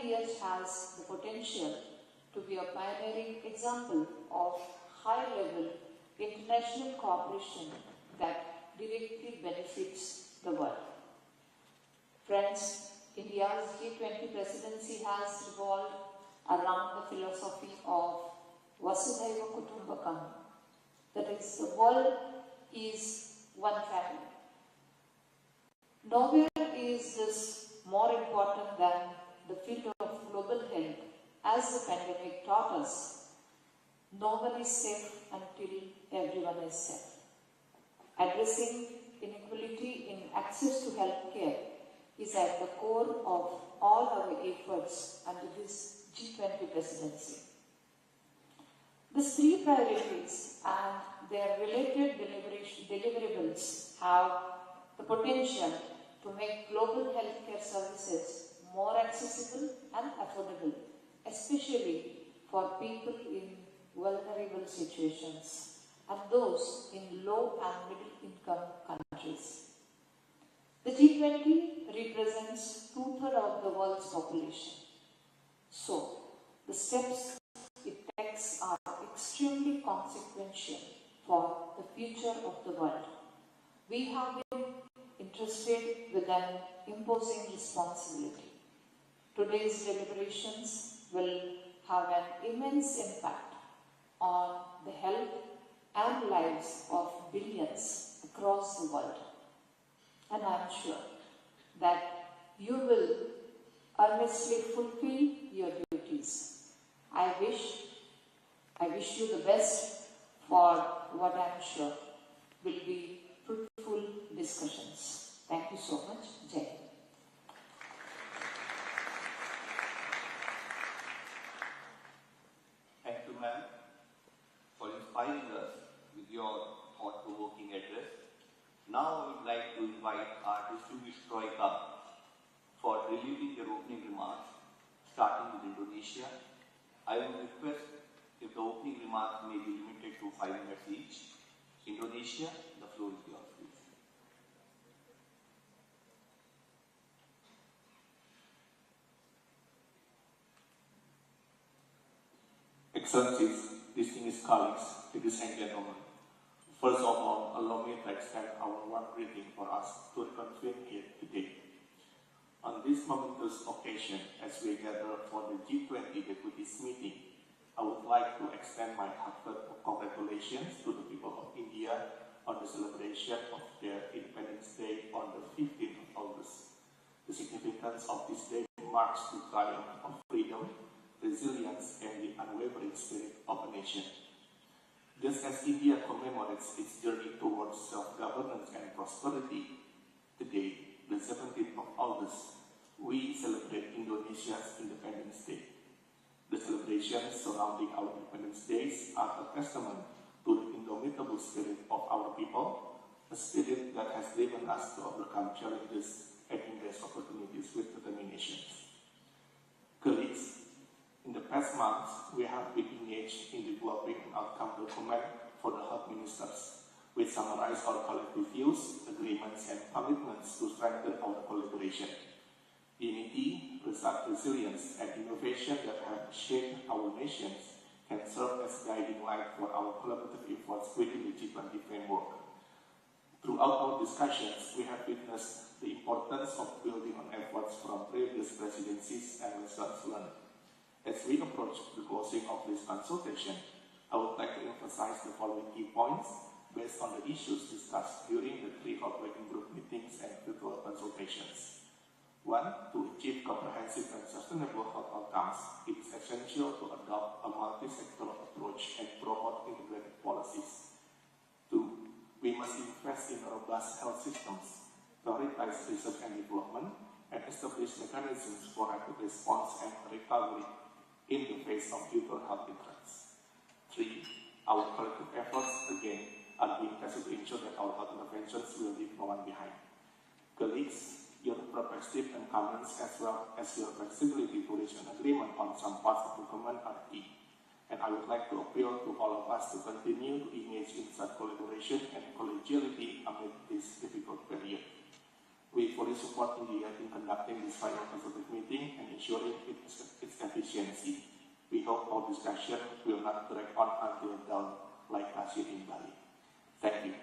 years has the potential to be a pioneering example of high-level international cooperation that directly benefits the world. Friends, India's G20 presidency has revolved around the philosophy of Vasudhaiva Kutumbakam, that is, the world is one family. Nowhere is this more important than the field of global health, as the pandemic taught us. No one is safe until everyone is safe. Addressing inequality in access to health care is at the core of all our efforts under this G20 presidency. These three priorities and their related deliverables have the potential to make global healthcare services more accessible and affordable, especially for people in vulnerable situations and those in low and middle income countries. The G20 represents 2/3 of the world's population. So, the steps it takes are extremely consequential for the future of the world. We have been entrusted with an imposing responsibility. Today's deliberations will have an immense impact on the health and lives of billions across the world. And I am sure that you will earnestly fulfill your duties. I wish you the best for what I am sure will be fruitful discussions. Thank you so much. Jai Hind. Thank you, ma'am, for inspiring us with your thought-provoking address. Now I would like to invite our distinguished Troika for delivering their opening remarks, starting with Indonesia. I will request if the opening remarks may be limited to 5 minutes each. Indonesia, the floor is yours, please. Excellencies, distinguished colleagues, ladies and gentlemen, first of all, allow me to extend our warm greeting for us to reconvene here today. On this momentous occasion, as we gather for the G20 deputies meeting, I would like to extend my heartfelt congratulations to the people of India on the celebration of their Independence Day on the 15th of August. The significance of this day marks the triumph of freedom, resilience, and the unwavering spirit of a nation. Just as India commemorates its journey towards self-governance and prosperity, today, the 17th of August, we celebrate Indonesia's Independence Day. The celebrations surrounding our Independence Days are a testament to the indomitable spirit of our people, a spirit that has driven us to overcome challenges and embrace opportunities with determination. Colleagues, in the past months, we have been engaged in developing an outcome document for the health ministers, which summarize our collective views, agreements, and commitments to strengthen our collaboration. Unity, resilience, and innovation that have shaped our nations can serve as guiding light for our collaborative efforts within the G20 framework. Throughout our discussions, we have witnessed the importance of building on efforts from previous presidencies and lessons learned. As we approach the closing of this consultation, I would like to emphasize the following key points based on the issues discussed during the 3 hot working group meetings and virtual consultations. 1. To achieve comprehensive and sustainable health outcomes, it is essential to adopt a multi-sectoral approach and promote integrated policies. 2. We must invest in robust health systems, prioritize research and development, and establish mechanisms for rapid response and recovery in the face of future health threats. 3. Our collective efforts, again, are being tested to ensure that our health interventions will leave no one behind. Colleagues, your perspective and comments as well as your flexibility to reach an agreement on some parts of the document are key. And I would like to appeal to all of us to continue to engage in such collaboration and collegiality amid this difficult period. We fully support India in conducting this final consultative meeting and ensuring its efficiency. We hope our discussion will not drag on until dawn like last year in Bali. Thank you.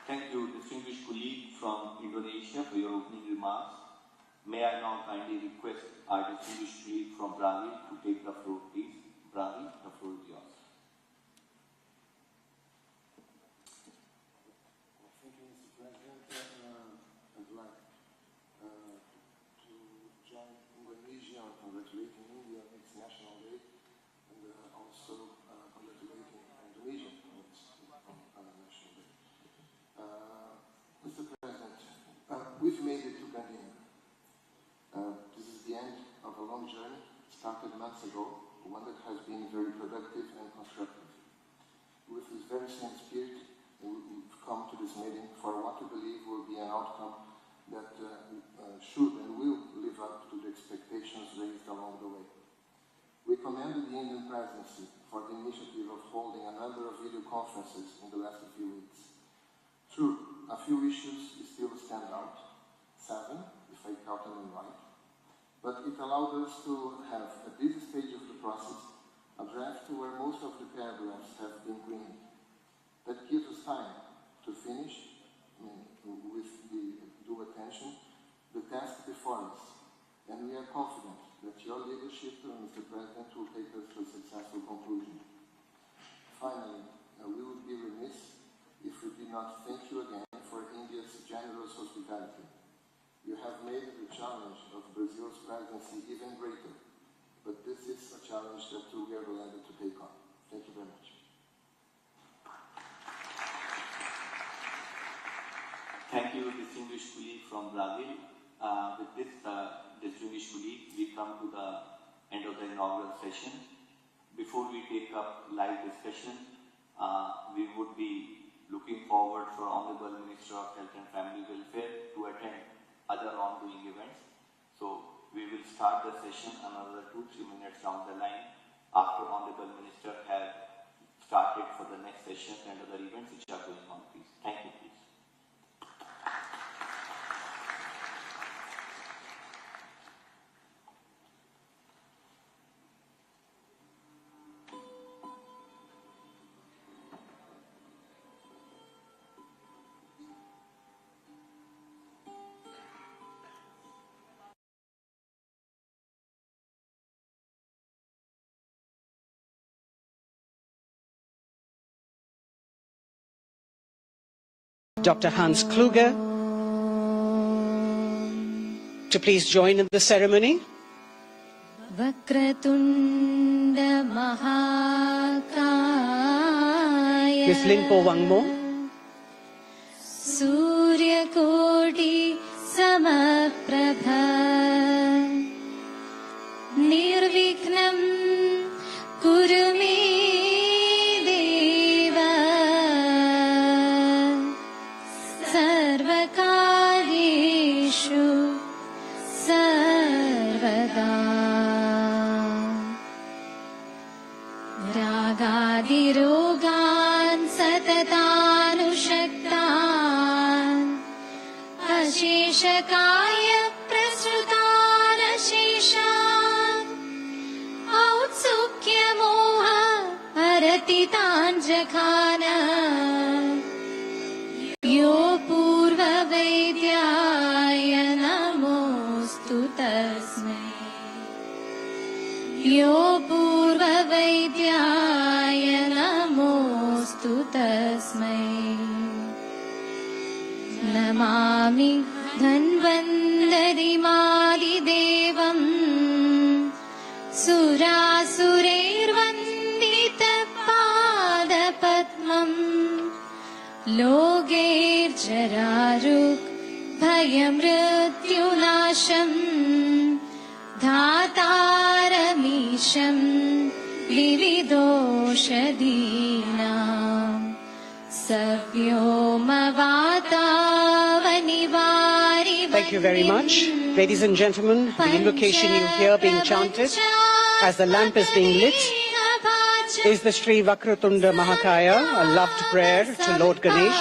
Thank you, distinguished colleague from Indonesia, for your opening remarks. May I now kindly request our distinguished colleague from Brazil to take the floor, please. Brazil, the floor is yours. Thank you, Mr. President. I'd like to join Indonesia on congratulating India on its National Day and also congratulating Indonesia on its National Day. Mr. President, we've made it to Gandhinagar. This is the end of a long journey, started months ago, one that has been very productive and constructive. With this very same spirit, we've come to this meeting for what we believe will be an outcome that should and will live up to the expectations raised along the way. We commended the Indian presidency for the initiative of holding a number of video conferences in the last few weeks. True, a few issues still stand out, 7, if I count them right, but it allowed us to have, at this stage of the process, a draft where most of the paragraphs have been greened. That gives us time to finish, with the due attention, the task before us, and we are confident that your leadership, Mr. President, will take us to a successful conclusion. Finally, we would be remiss if we did not thank you again for India's generous hospitality. You have made the challenge of Brazil's presidency even greater, but this is a challenge that we are delighted to take on. Thank you very much. Thank you, distinguished colleague from Brazil. With this distinguished colleague, we come to the end of the inaugural session. Before we take up live discussion, we would be looking forward for Honorable Minister of Health and Family Welfare to attend other ongoing events. So we will start the session another 2-3 minutes down the line after Honorable Minister has started for the next session and other events which are going on, please. Thank you, please. Dr. Hans Kluge to please join in the ceremony. Vakratunda Mahakaya Ms. Linpo Wangmo. Surya Koti Samaprabha Nirvikhnam Kurumi Ragadiroghan satatanushaktan Asheshakaya prasrutan asheshan Autsukya moha aratitan jakhana Yo purva vaidyaya namostu tasmai Yo purva vaidyaya namostu tasmai Namami dhanvandari devam Surasureirvandita padapatmam Loger jararuk bhayamrityunasham Dhataramisham vividoshadinam Savyomavatavanivarivantam. Thank you very much. Ladies and gentlemen, the invocation you hear being chanted as the lamp is being lit is the Sri Vakratunda Mahakaya, a loved prayer to Lord Ganesh,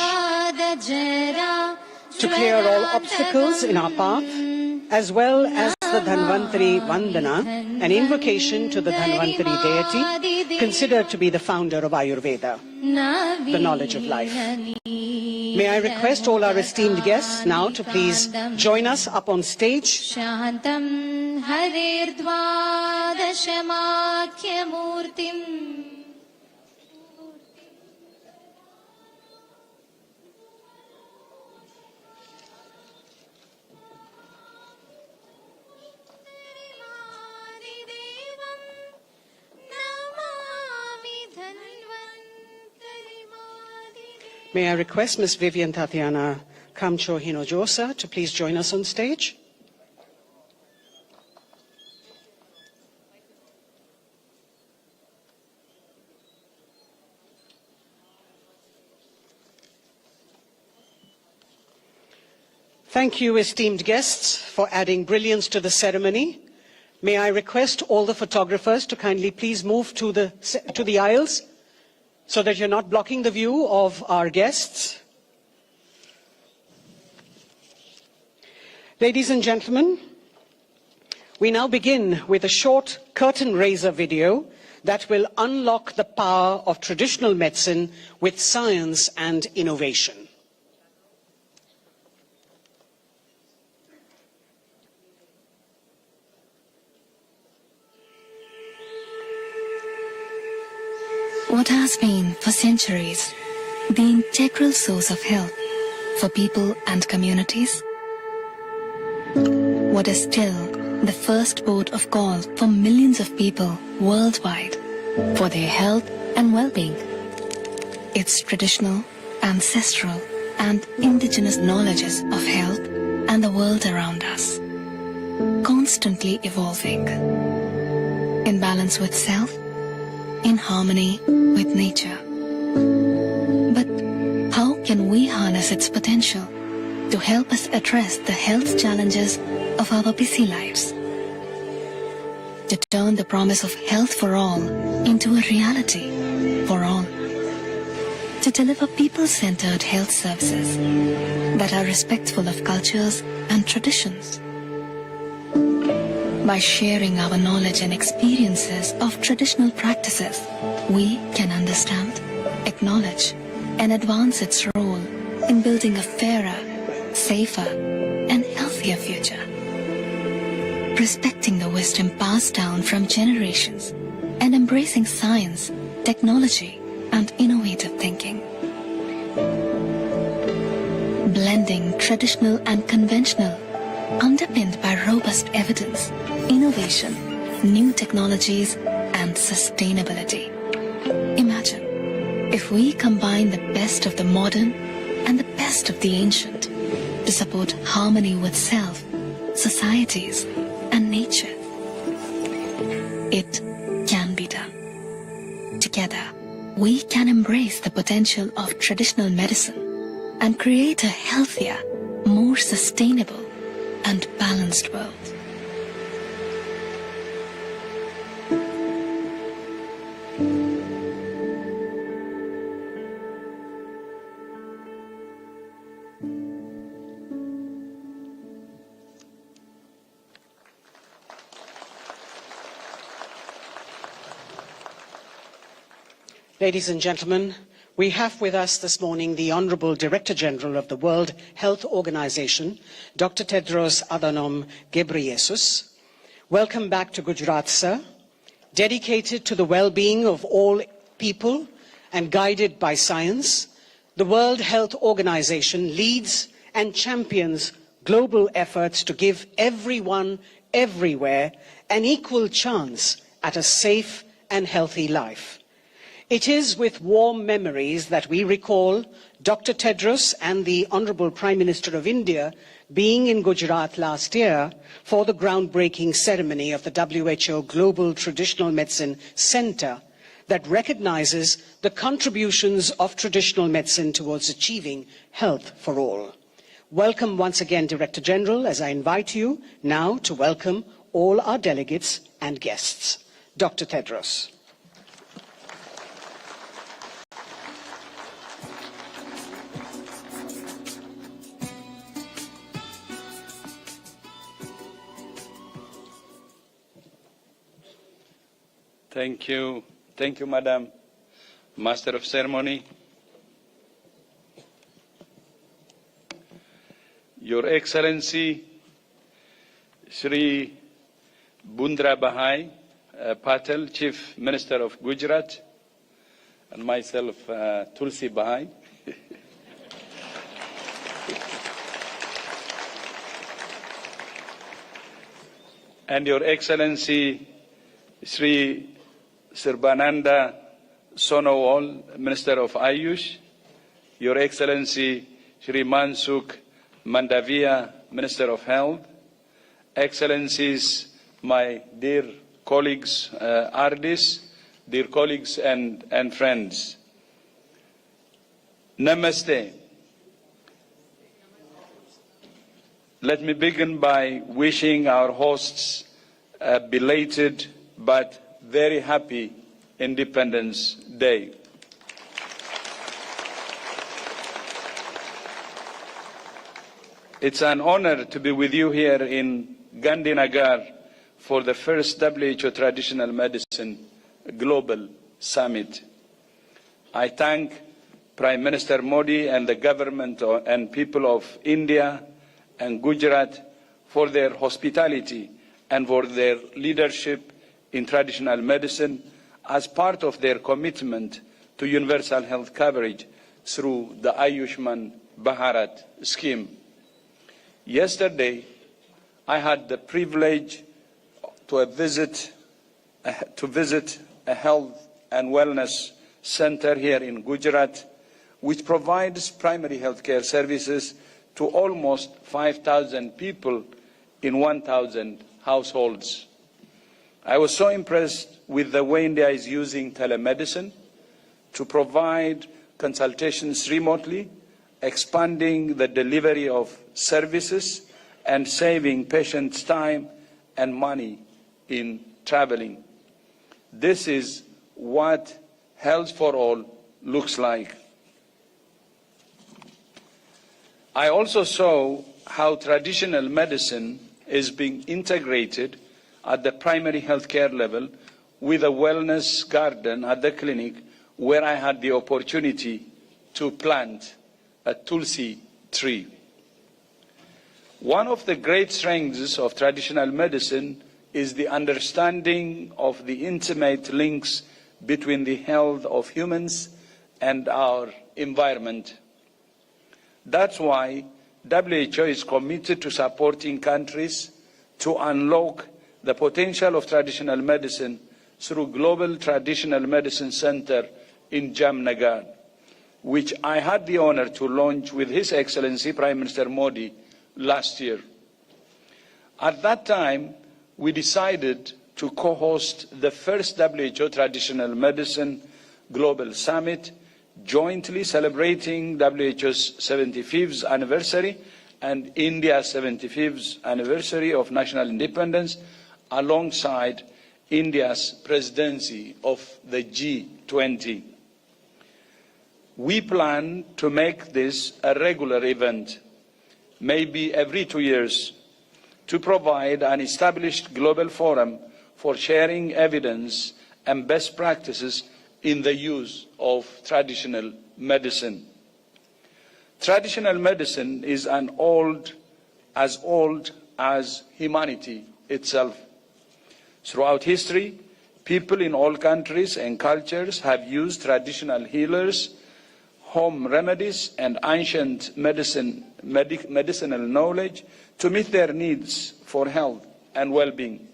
to clear all obstacles in our path, as well as the Dhanvantari Vandana, an invocation to the Dhanvantari deity, considered to be the founder of Ayurveda, the knowledge of life. May I request all our esteemed guests now to please join us up on stage. Shantam Harirvadashamakhyamurtim. May I request Ms. Vivian Tatiana Kamcho Hinojosa to please join us on stage. Thank you, esteemed guests, for adding brilliance to the ceremony. May I request all the photographers to kindly please move to the aisles, so that you're not blocking the view of our guests. Ladies and gentlemen, we now begin with a short curtain raiser video that will unlock the power of traditional medicine with science and innovation. What has been for centuries the integral source of health for people and communities? What is still the first port of call for millions of people worldwide for their health and well-being? Its traditional, ancestral and indigenous knowledges of health and the world around us, constantly evolving, in balance with self, in harmony with nature. But how can we harness its potential to help us address the health challenges of our busy lives? To turn the promise of health for all into a reality for all. To deliver people-centered health services that are respectful of cultures and traditions. By sharing our knowledge and experiences of traditional practices, we can understand, acknowledge, and advance its role in building a fairer, safer, and healthier future. Respecting the wisdom passed down from generations and embracing science, technology, and innovative thinking. Blending traditional and conventional, underpinned by robust evidence, innovation, new technologies, and sustainability. Imagine if we combine the best of the modern and the best of the ancient to support harmony with self, societies, and nature. It can be done. Together, we can embrace the potential of traditional medicine and create a healthier, more sustainable, and balanced world. Ladies and gentlemen, we have with us this morning the Honourable Director General of the World Health Organization, Dr. Tedros Adhanom Ghebreyesus. Welcome back to Gujarat, sir. Dedicated to the well-being of all people and guided by science, the World Health Organization leads and champions global efforts to give everyone, everywhere, an equal chance at a safe and healthy life. It is with warm memories that we recall Dr. Tedros and the Honourable Prime Minister of India being in Gujarat last year for the groundbreaking ceremony of the WHO Global Traditional Medicine Centre that recognises the contributions of traditional medicine towards achieving health for all. Welcome once again, Director General, as I invite you now to welcome all our delegates and guests. Dr. Tedros. Thank you. Thank you, Madam Master of Ceremony. Your Excellency, Shri Bundra Bahai Patel, Chief Minister of Gujarat, and myself, Tulsi Bahai. And Your Excellency, Shri Sirbananda Sonowal, Minister of Ayush, Your Excellency, Shri Mansukh Mandaviya, Minister of Health, Excellencies, my dear colleagues, RDs, dear colleagues and friends. Namaste. Let me begin by wishing our hosts a belated but very happy Independence Day. It's an honor to be with you here in Gandhinagar for the first WHO Traditional Medicine Global Summit. I thank Prime Minister Modi and the government and people of India and Gujarat for their hospitality and for their leadership in traditional medicine as part of their commitment to universal health coverage through the Ayushman Bharat scheme. Yesterday, I had the privilege to visit a health and wellness center here in Gujarat, which provides primary health care services to almost 5,000 people in 1,000 households. I was so impressed with the way India is using telemedicine to provide consultations remotely, expanding the delivery of services and saving patients time and money in traveling. This is what health for all looks like. I also saw how traditional medicine is being integrated at the primary healthcare level with a wellness garden at the clinic where I had the opportunity to plant a Tulsi tree. One of the great strengths of traditional medicine is the understanding of the intimate links between the health of humans and our environment. That's why WHO is committed to supporting countries to unlock the potential of traditional medicine through Global Traditional Medicine Center in Jamnagar, which I had the honor to launch with His Excellency Prime Minister Modi last year. At that time, we decided to co-host the first WHO Traditional Medicine Global Summit, jointly celebrating WHO's 75th anniversary and India's 75th anniversary of national independence, alongside India's presidency of the G20. We plan to make this a regular event, maybe every 2 years, to provide an established global forum for sharing evidence and best practices in the use of traditional medicine. Traditional medicine is as old as humanity itself. Throughout history, people in all countries and cultures have used traditional healers, home remedies, and ancient medicinal knowledge to meet their needs for health and well-being.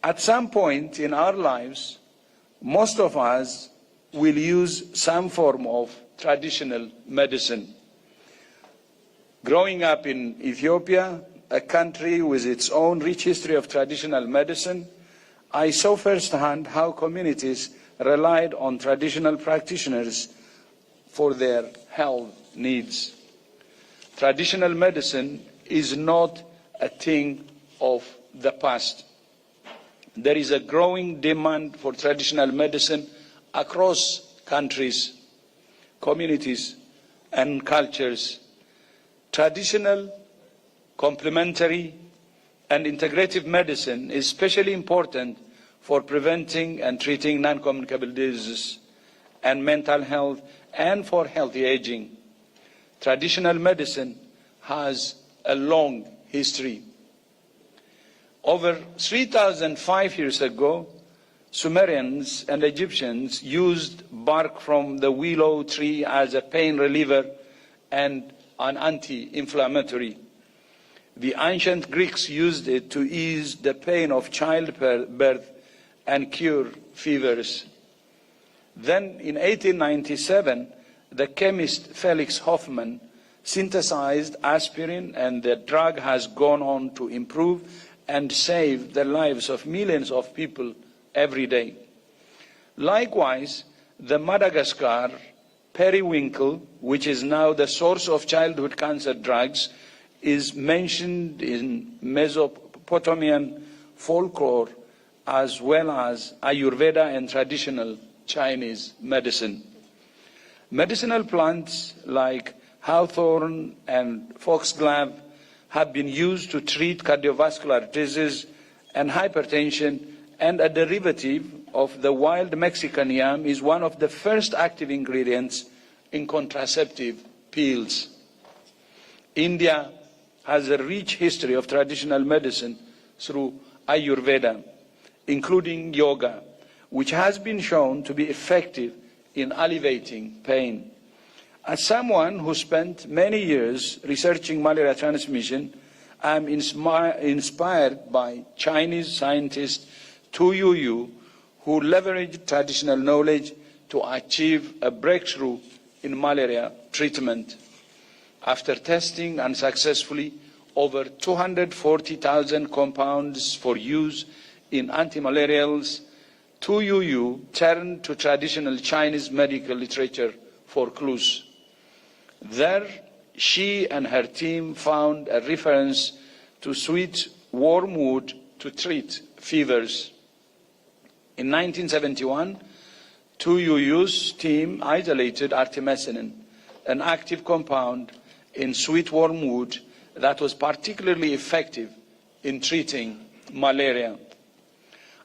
At some point in our lives, most of us will use some form of traditional medicine. Growing up in Ethiopia, a country with its own rich history of traditional medicine, I saw firsthand how communities relied on traditional practitioners for their health needs. Traditional medicine is not a thing of the past. There is a growing demand for traditional medicine across countries, communities, and cultures. Traditional, complementary, and integrative medicine is especially important for preventing and treating non-communicable diseases and mental health and for healthy aging. Traditional medicine has a long history. Over 3,500 years ago, Sumerians and Egyptians used bark from the willow tree as a pain reliever and an anti-inflammatory. The ancient Greeks used it to ease the pain of childbirth and cure fevers. Then in 1897, the chemist Felix Hoffmann synthesized aspirin, and the drug has gone on to improve and save the lives of millions of people every day. Likewise, the Madagascar periwinkle, which is now the source of childhood cancer drugs, is mentioned in Mesopotamian folklore as well as Ayurveda and traditional Chinese medicine. Medicinal plants like hawthorn and foxglove have been used to treat cardiovascular disease and hypertension, and a derivative of the wild Mexican yam is one of the first active ingredients in contraceptive pills. India has a rich history of traditional medicine through Ayurveda, including yoga, which has been shown to be effective in alleviating pain. As someone who spent many years researching malaria transmission, I am inspired by Chinese scientist Tu Youyou, who leveraged traditional knowledge to achieve a breakthrough in malaria treatment. After testing unsuccessfully over 240,000 compounds for use in antimalarials, Tu Youyou turned to traditional Chinese medical literature for clues. There, she and her team found a reference to sweet wormwood to treat fevers. In 1971, Tu Youyou's team isolated artemisinin, an active compound in sweet wormwood that was particularly effective in treating malaria.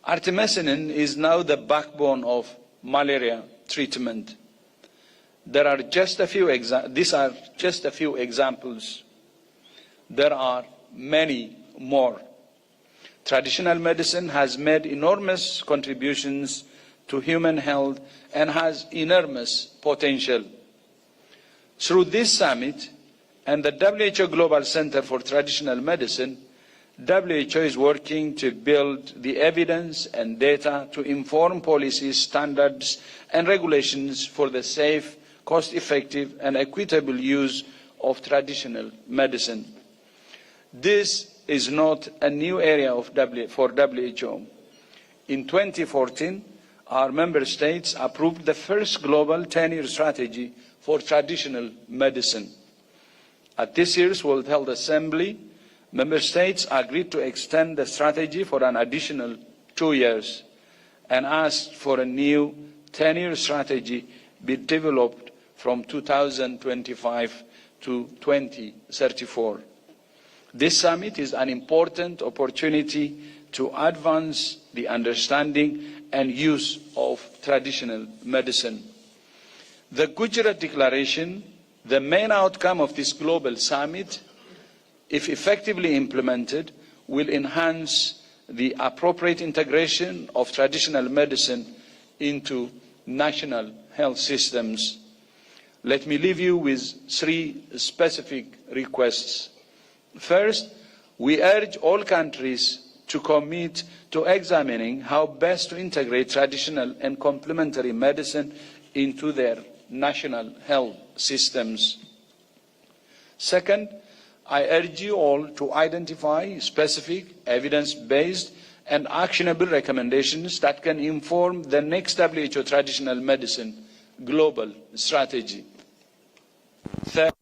Artemisinin is now the backbone of malaria treatment. These are just a few examples. There are many more. Traditional medicine has made enormous contributions to human health and has enormous potential. Through this summit and the WHO Global Center for Traditional Medicine, WHO is working to build the evidence and data to inform policies, standards and regulations for the safe, cost-effective and equitable use of traditional medicine. This is not a new area for WHO. In 2014, our member states approved the first global 10-year strategy for traditional medicine. At this year's World Health Assembly, member states agreed to extend the strategy for an additional 2 years and asked for a new 10-year strategy be developed from 2025 to 2034. This summit is an important opportunity to advance the understanding and use of traditional medicine. The Gujarat Declaration, the main outcome of this global summit, if effectively implemented, will enhance the appropriate integration of traditional medicine into national health systems. Let me leave you with 3 specific requests. First, we urge all countries to commit to examining how best to integrate traditional and complementary medicine into their national health systems. Second, I urge you all to identify specific, evidence-based and actionable recommendations that can inform the next WHO traditional medicine global strategy. Third,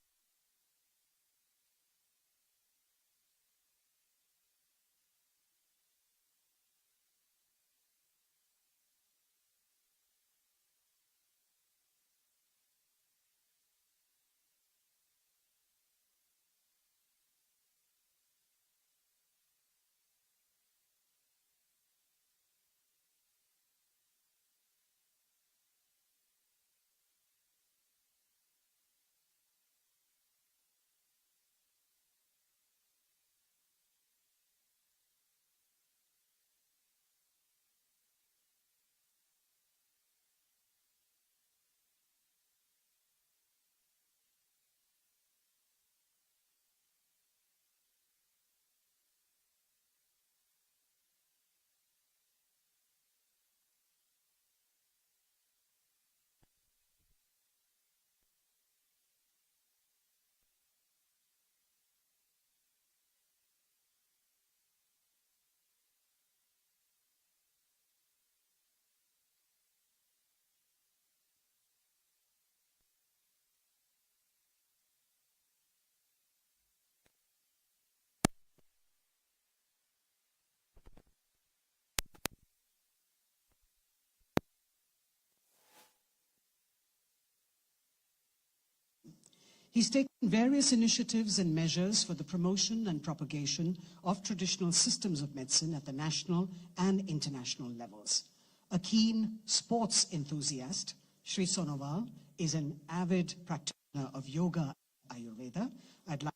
He's taken various initiatives and measures for the promotion and propagation of traditional systems of medicine at the national and international levels. A keen sports enthusiast, Sri Sonowal is an avid practitioner of yoga and Ayurveda. I'd like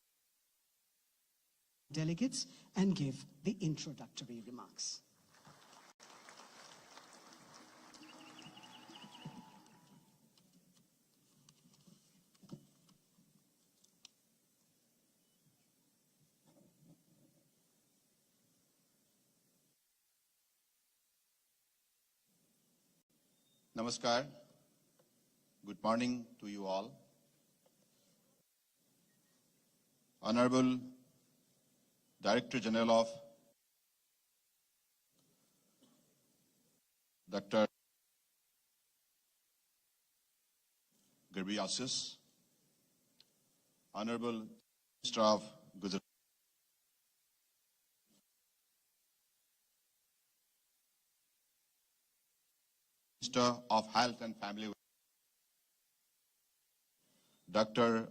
delegates and give the introductory remarks. Namaskar. Good morning to you all. Honorable Director General of Dr. Ghebreyesus, Honorable Minister of Gujarat, Minister of Health and Family, Dr.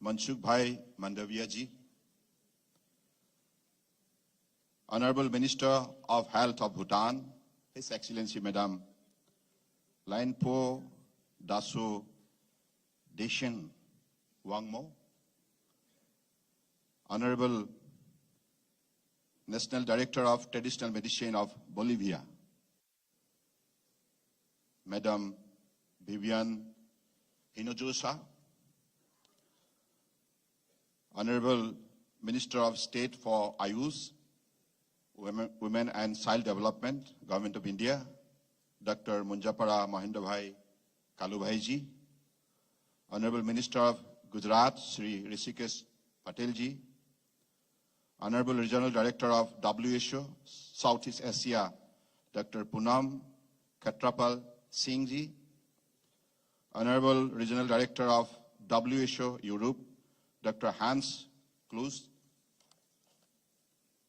Mansukh Bhai Mandaviya ji, Honorable Minister of Health of Bhutan, His Excellency Madam Lainpo Daso Deshen Wangmo, Honorable National Director of Traditional Medicine of Bolivia, Madam Vivian Hinojosa, Honorable Minister of State for Ayush, Women and Child Development, Government of India, Dr. Munjapara Mahendra Bhai Kalubhai ji, Honorable Minister of Gujarat, Sri Rishikesh Patel ji, Honorable Regional Director of WHO, Southeast Asia, Dr. Poonam Khetrapal Singh ji, Honorable Regional Director of WHO Europe, Dr. Hans Klus,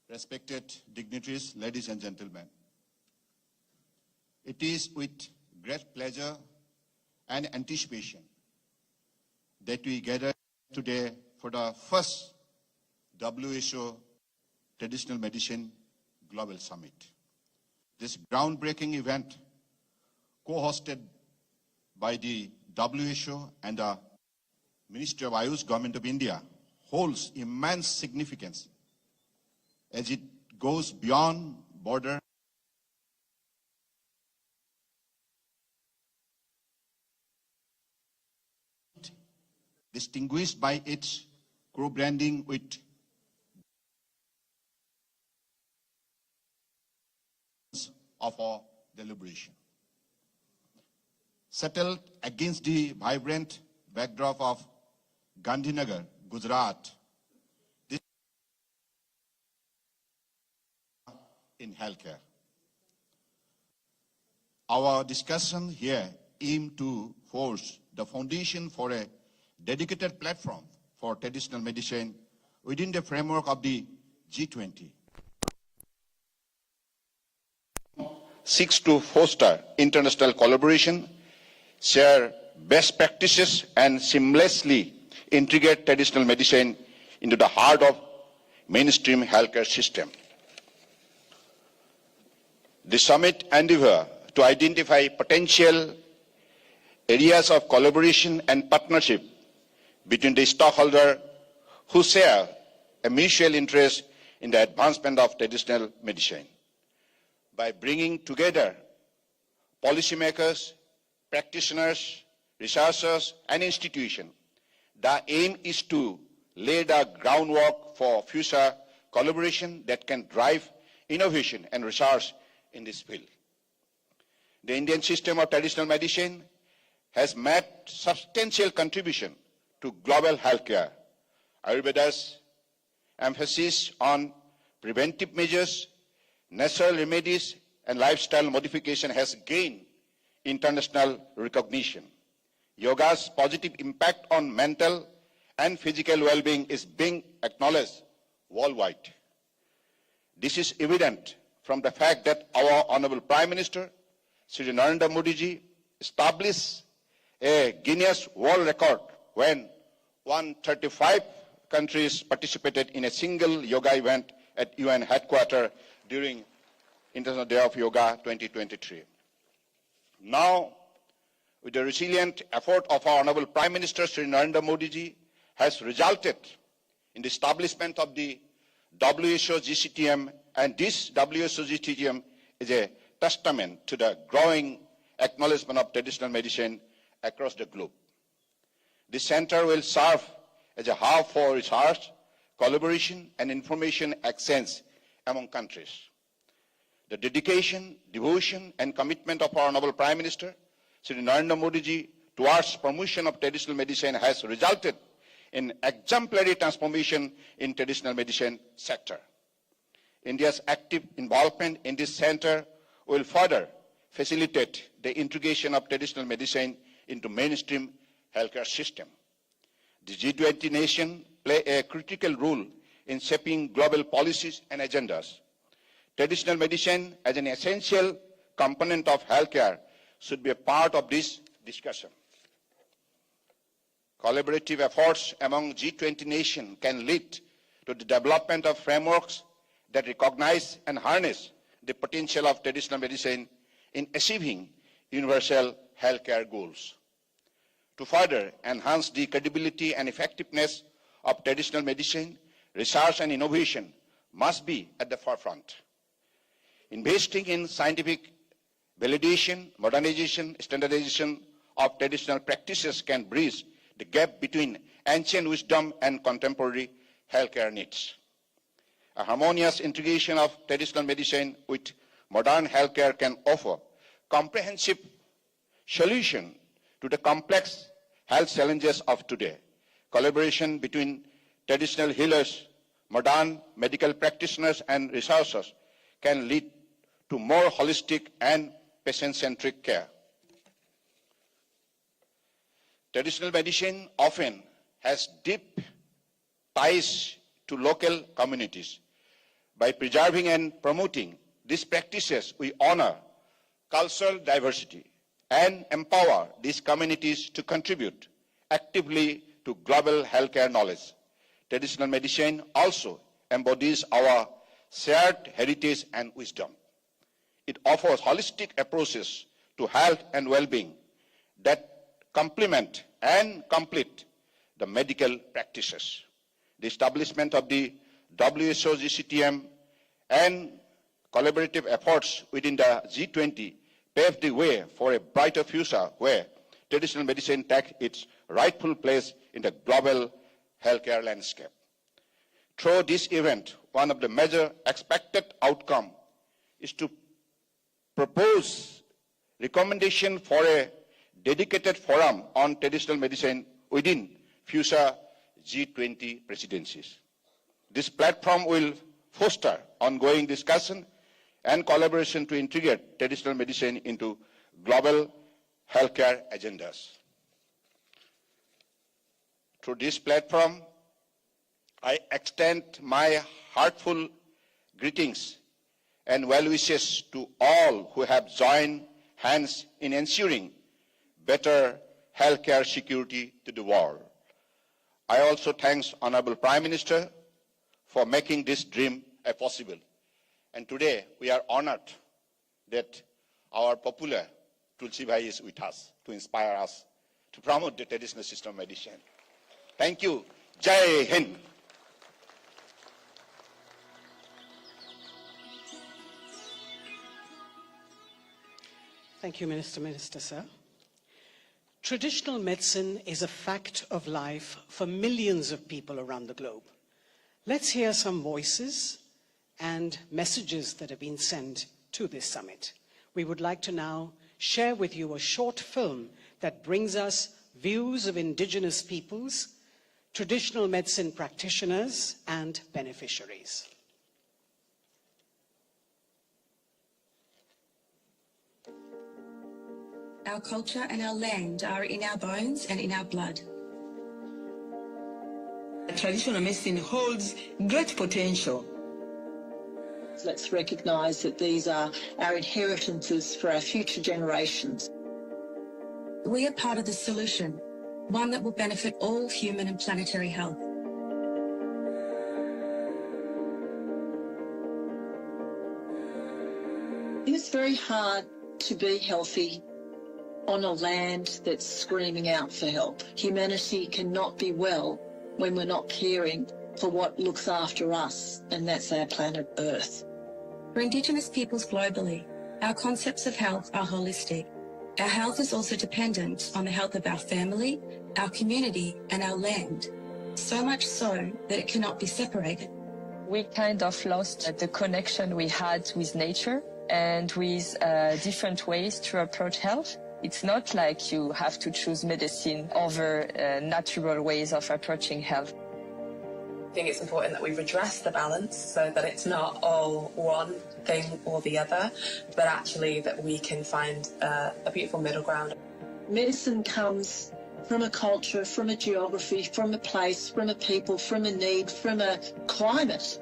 respected dignitaries, ladies and gentlemen. It is with great pleasure and anticipation that we gather today for the first WHO Traditional Medicine Global Summit. This groundbreaking event, co-hosted by the WHO and the Ministry of Ayush, Government of India, holds immense significance as it goes beyond border distinguished by its co-branding with of our deliberation. Settled against the vibrant backdrop of Gandhinagar, Gujarat, this in healthcare. Our discussion here aims to forge the foundation for a dedicated platform for traditional medicine within the framework of the G20. Seeks to foster international collaboration, share best practices, and seamlessly integrate traditional medicine into the heart of mainstream healthcare system. The summit endeavor to identify potential areas of collaboration and partnership between the stakeholders who share a mutual interest in the advancement of traditional medicine. By bringing together policymakers, practitioners, researchers, and institutions, the aim is to lay the groundwork for future collaboration that can drive innovation and research in this field. The Indian system of traditional medicine has made substantial contribution to global healthcare. Ayurveda's emphasis on preventive measures, natural remedies, and lifestyle modification has gained international recognition. Yoga's positive impact on mental and physical well-being is being acknowledged worldwide. This is evident from the fact that our Honorable Prime Minister, Sri Narendra Modi ji, established a Guinness World Record when 135 countries participated in a single yoga event at UN headquarters during International Day of Yoga 2023. Now, with the resilient effort of our Honorable Prime Minister Sri Narendra Modi ji, has resulted in the establishment of the WHO GCTM, and this WHO GCTM is a testament to the growing acknowledgement of traditional medicine across the globe. This center will serve as a hub for research, collaboration, and information exchange among countries. The dedication, devotion, and commitment of our Honorable Prime Minister, Sri Narendra Modi ji, towards promotion of traditional medicine has resulted in exemplary transformation in traditional medicine sector. India's active involvement in this center will further facilitate the integration of traditional medicine into mainstream healthcare system. The G20 nations play a critical role in shaping global policies and agendas. Traditional medicine as an essential component of healthcare should be a part of this discussion. Collaborative efforts among G20 nations can lead to the development of frameworks that recognize and harness the potential of traditional medicine in achieving universal healthcare goals. To further enhance the credibility and effectiveness of traditional medicine, research and innovation must be at the forefront. Investing in scientific validation, modernization, standardization of traditional practices can bridge the gap between ancient wisdom and contemporary healthcare needs. A harmonious integration of traditional medicine with modern healthcare can offer comprehensive solution to the complex health challenges of today. Collaboration between traditional healers, modern medical practitioners, and researchers can lead to more holistic and patient-centric care. Traditional medicine often has deep ties to local communities. By preserving and promoting these practices, we honor cultural diversity and empower these communities to contribute actively to global healthcare knowledge. Traditional medicine also embodies our shared heritage and wisdom. It offers holistic approaches to health and well-being that complement and complete the medical practices. The establishment of the WHO GCTM and collaborative efforts within the G20 paved the way for a brighter future where traditional medicine takes its rightful place in the global healthcare landscape. Through this event, one of the major expected outcomes is to propose recommendation for a dedicated forum on traditional medicine within future G20 presidencies. This platform will foster ongoing discussion and collaboration to integrate traditional medicine into global healthcare agendas. Through this platform, I extend my heartfelt greetings and well wishes to all who have joined hands in ensuring better healthcare security to the world. I also thank Honorable Prime Minister for making this dream possible. And today we are honored that our popular Tulsi Bhai is with us to inspire us to promote the traditional system of medicine. Thank you. Jai Hind. Thank you, Minister, sir. Traditional medicine is a fact of life for millions of people around the globe. Let's hear some voices and messages that have been sent to this summit. We would like to now share with you a short film that brings us views of indigenous peoples, traditional medicine practitioners, and beneficiaries. Our culture and our land are in our bones and in our blood. Traditional medicine holds great potential. Let's recognise that these are our inheritances for our future generations. We are part of the solution. one that will benefit all human and planetary health. It's very hard to be healthy on a land that's screaming out for help. Humanity cannot be well when we're not caring for what looks after us, and that's our planet Earth. For Indigenous peoples globally, our concepts of health are holistic. Our health is also dependent on the health of our family, our community, and our land. So much so that it cannot be separated. We kind of lost the connection we had with nature and with different ways to approach health. It's not like you have to choose medicine over natural ways of approaching health. I think it's important that we redress the balance so that it's not all one thing or the other, but actually that we can find a beautiful middle ground. Medicine comes from a culture, from a geography, from a place, from a people, from a need, from a climate.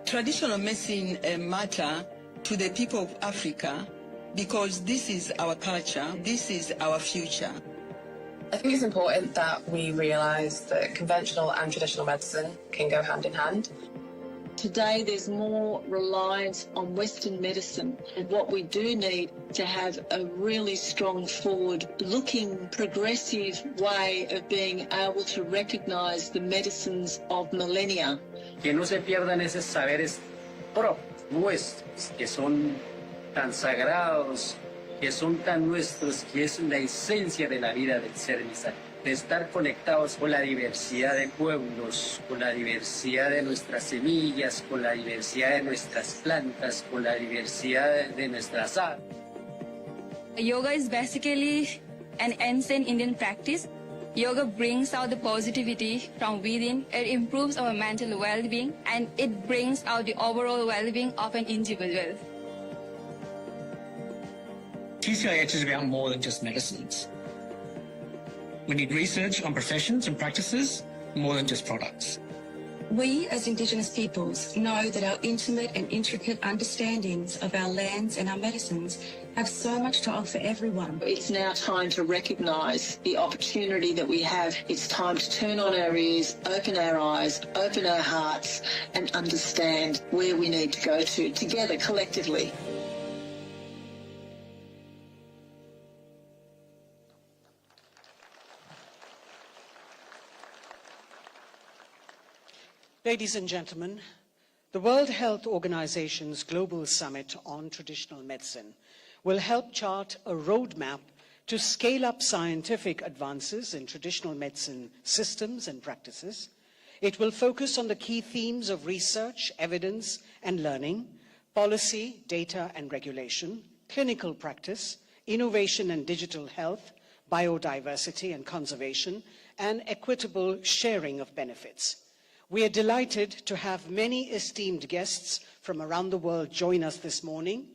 Traditional medicine matter to the people of Africa because this is our culture, this is our future. I think it's important that we realise that conventional and traditional medicine can go hand in hand. Today there's more reliance on Western medicine, and what we do need to have a really strong forward-looking, progressive way of being able to recognise the medicines of millennia. Que no se pierdan esos saberes nuestros, que son tan sagrados, que son tan nuestros, que es la esencia de la vida del ser mismo, de estar conectados con la diversidad de pueblos, con la diversidad de nuestras semillas, con la diversidad de nuestras plantas, con la diversidad de nuestras aves. Yoga is basically an ancient Indian practice. Yoga brings out the positivity from within, it improves our mental well-being, and it brings out the overall well-being of an individual. TCIH is about more than just medicines. We need research on professions and practices, more than just products. We, as Indigenous peoples, know that our intimate and intricate understandings of our lands and our medicines have so much to offer everyone. It's now time to recognise the opportunity that we have. It's time to turn on our ears, open our eyes, open our hearts, and understand where we need to go to together, collectively. Ladies and gentlemen, the World Health Organization's Global Summit on Traditional Medicine will help chart a roadmap to scale up scientific advances in traditional medicine systems and practices. It will focus on the key themes of research, evidence and learning, policy, data and regulation, clinical practice, innovation and digital health, biodiversity and conservation, and equitable sharing of benefits. We are delighted to have many esteemed guests from around the world join us this morning.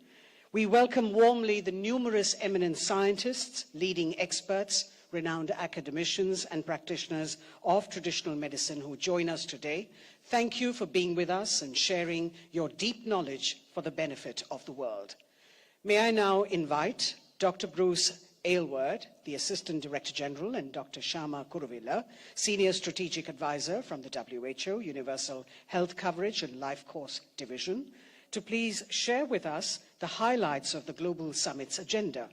We welcome warmly the numerous eminent scientists, leading experts, renowned academicians and practitioners of traditional medicine who join us today. Thank you for being with us and sharing your deep knowledge for the benefit of the world. May I now invite Dr. Bruce Aylward, the Assistant Director General, and Dr. Shama Kuruvilla, Senior Strategic Advisor from the WHO Universal Health Coverage and Life Course Division, to please share with us the highlights of the Global Summit's agenda.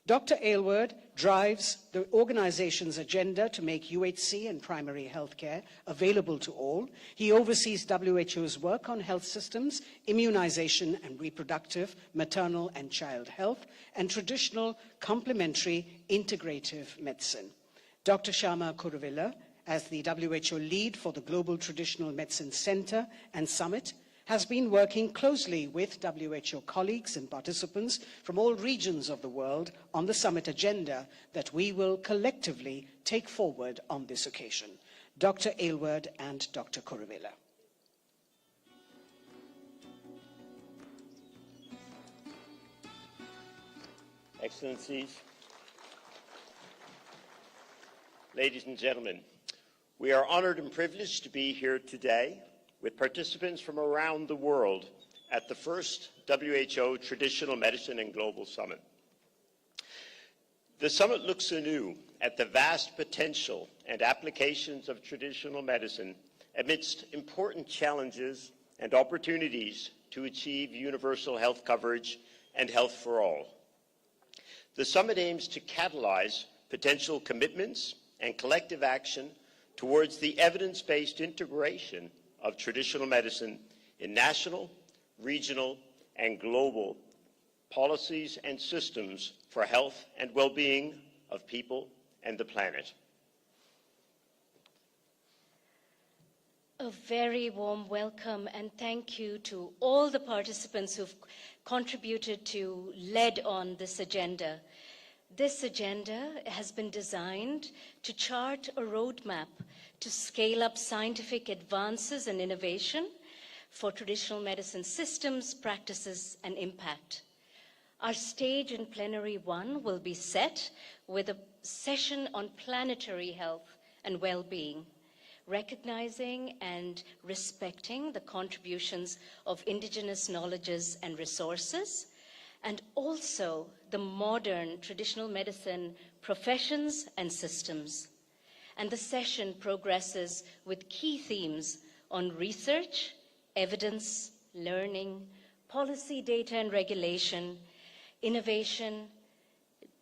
Dr. Aylward drives the organization's agenda to make UHC and primary health care available to all. He oversees WHO's work on health systems, immunization and reproductive, maternal and child health, and traditional complementary integrative medicine. Dr. Shama Kuruvilla, as the WHO lead for the Global Traditional Medicine Center and Summit, has been working closely with WHO colleagues and participants from all regions of the world on the summit agenda that we will collectively take forward on this occasion. Dr. Aylward and Dr. Kuruvilla. Excellencies, ladies and gentlemen, we are honored and privileged to be here today with participants from around the world at the first WHO Traditional Medicine and Global Summit. The summit looks anew at the vast potential and applications of traditional medicine amidst important challenges and opportunities to achieve universal health coverage and health for all. The summit aims to catalyze potential commitments and collective action towards the evidence-based integration of traditional medicine in national, regional, and global policies and systems for health and well-being of people and the planet. A very warm welcome and thank you to all the participants who've contributed to lead on this agenda. This agenda has been designed to chart a roadmap to scale up scientific advances and innovation for traditional medicine systems, practices, and impact. Our stage in plenary 1 will be set with a session on planetary health and well-being, recognizing and respecting the contributions of indigenous knowledges and resources, and also the modern traditional medicine professions and systems. And the session progresses with key themes on research, evidence, learning, policy, data and regulation, innovation,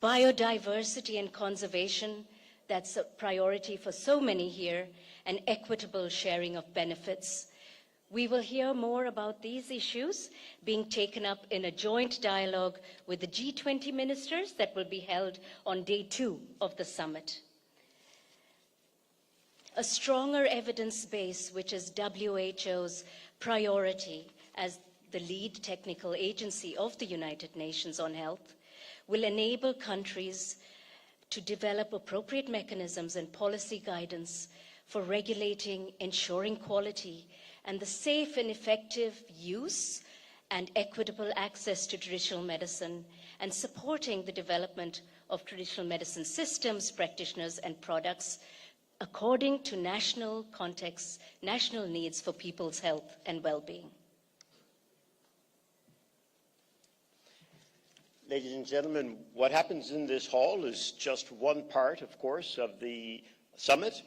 biodiversity and conservation, that's a priority for so many here, and equitable sharing of benefits. We will hear more about these issues being taken up in a joint dialogue with the G20 ministers that will be held on day 2 of the summit. A stronger evidence base, which is WHO's priority as the lead technical agency of the United Nations on health, will enable countries to develop appropriate mechanisms and policy guidance for regulating, ensuring quality, and the safe and effective use and equitable access to traditional medicine, and supporting the development of traditional medicine systems, practitioners, and products according to national contexts, national needs for people's health and well-being. Ladies and gentlemen, what happens in this hall is just one part, of course, of the summit.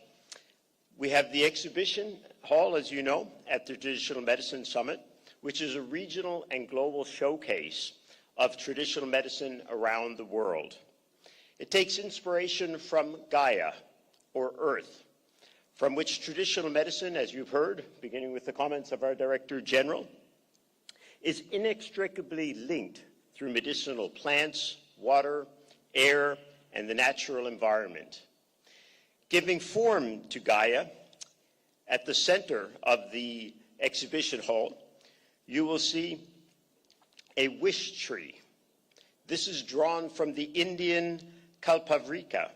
We have the exhibition hall, as you know, at the Traditional Medicine Summit, which is a regional and global showcase of traditional medicine around the world. It takes inspiration from Gaia, or Earth, from which traditional medicine, as you've heard, beginning with the comments of our Director General, is inextricably linked through medicinal plants, water, air, and the natural environment. Giving form to Gaia, at the center of the exhibition hall, you will see a wish tree. This is drawn from the Indian Kalpavrika,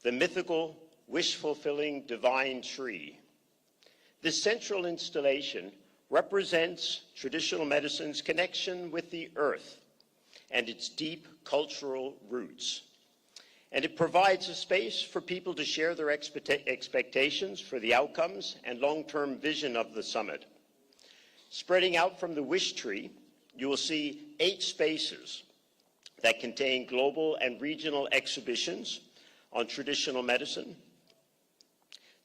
the mythical, wish-fulfilling divine tree. This central installation represents traditional medicine's connection with the earth and its deep cultural roots. And it provides a space for people to share their expectations for the outcomes and long-term vision of the summit. Spreading out from the wish tree, you will see 8 spaces that contain global and regional exhibitions on traditional medicine.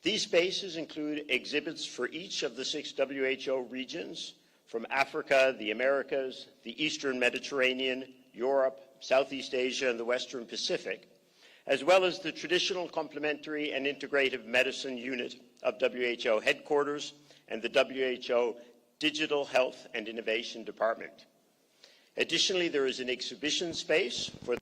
These spaces include exhibits for each of the 6 WHO regions, from Africa, the Americas, the Eastern Mediterranean, Europe, Southeast Asia, and the Western Pacific, as well as the Traditional Complementary and Integrative Medicine Unit of WHO headquarters and the WHO Digital Health and Innovation Department. Additionally, there is an exhibition space for